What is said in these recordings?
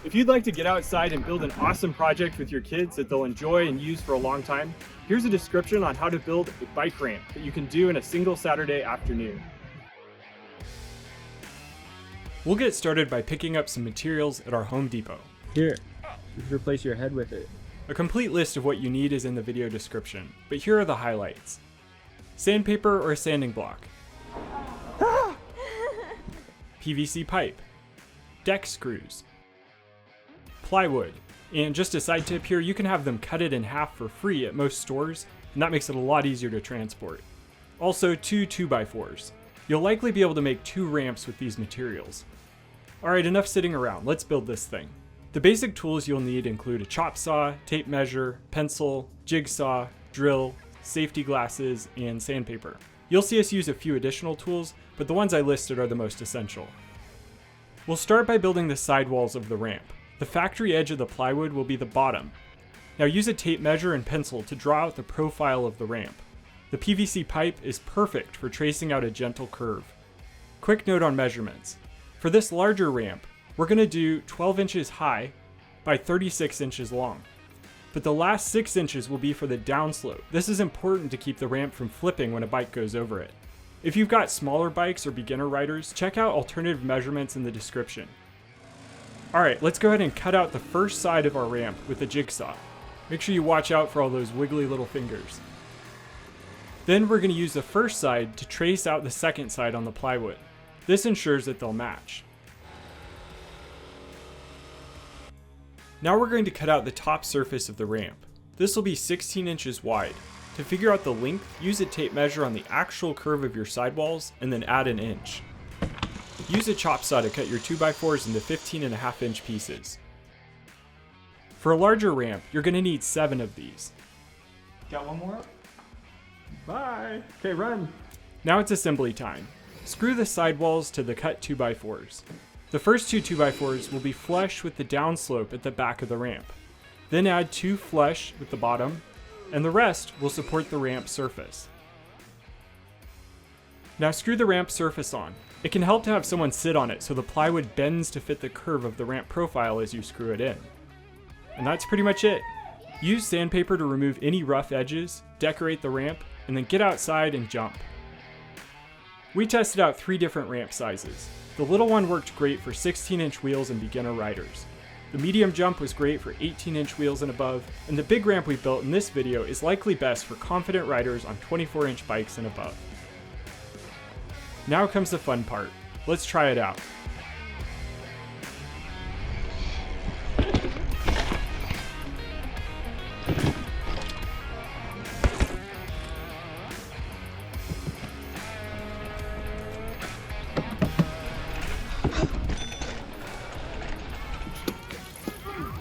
If you'd like to get outside and build an awesome project with your kids that they'll enjoy and use for a long time, here's a description on how to build a bike ramp that you can do in a single Saturday afternoon. We'll get started by picking up some materials at our Home Depot. Here, you can replace your head with it. A complete list of what you need is in the video description, but here are the highlights. Sandpaper or sanding block. PVC pipe. Deck screws. Plywood. And just a side tip here, you can have them cut it in half for free at most stores, and that makes it a lot easier to transport. Also, two 2x4s. You'll likely be able to make 2 ramps with these materials. Alright, enough sitting around, let's build this thing. The basic tools you'll need include a chop saw, tape measure, pencil, jigsaw, drill, safety glasses, and sandpaper. You'll see us use a few additional tools, but the ones I listed are the most essential. We'll start by building the sidewalls of the ramp. The factory edge of the plywood will be the bottom. Now use a tape measure and pencil to draw out the profile of the ramp. The PVC pipe is perfect for tracing out a gentle curve. Quick note on measurements. For this larger ramp, we're going to do 12 inches high by 36 inches long. But the last 6 inches will be for the downslope. This is important to keep the ramp from flipping when a bike goes over it. If you've got smaller bikes or beginner riders, check out alternative measurements in the description. Alright, let's go ahead and cut out the first side of our ramp with a jigsaw. Make sure you watch out for all those wiggly little fingers. Then we're going to use the first side to trace out the second side on the plywood. This ensures that they'll match. Now we're going to cut out the top surface of the ramp. This will be 16 inches wide. To figure out the length, use a tape measure on the actual curve of your sidewalls and then add an inch. Use a chop saw to cut your 2x4s into 15.5 inch pieces. For a larger ramp, you're going to need 7 of these. Got one more up? Bye! Okay, run! Now it's assembly time. Screw the sidewalls to the cut 2x4s. The first 2 2x4s will be flush with the downslope at the back of the ramp. Then add 2 flush with the bottom, and the rest will support the ramp surface. Now screw the ramp surface on. It can help to have someone sit on it so the plywood bends to fit the curve of the ramp profile as you screw it in. And that's pretty much it. Use sandpaper to remove any rough edges, decorate the ramp, and then get outside and jump. We tested out 3 different ramp sizes. The little one worked great for 16-inch wheels and beginner riders. The medium jump was great for 18-inch wheels and above, and the big ramp we built in this video is likely best for confident riders on 24-inch bikes and above. Now comes the fun part. Let's try it out.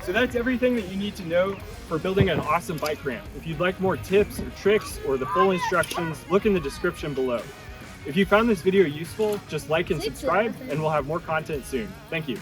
So that's everything that you need to know for building an awesome bike ramp. If you'd like more tips or tricks or the full instructions, look in the description below. If you found this video useful, just like and subscribe, and we'll have more content soon. Thank you.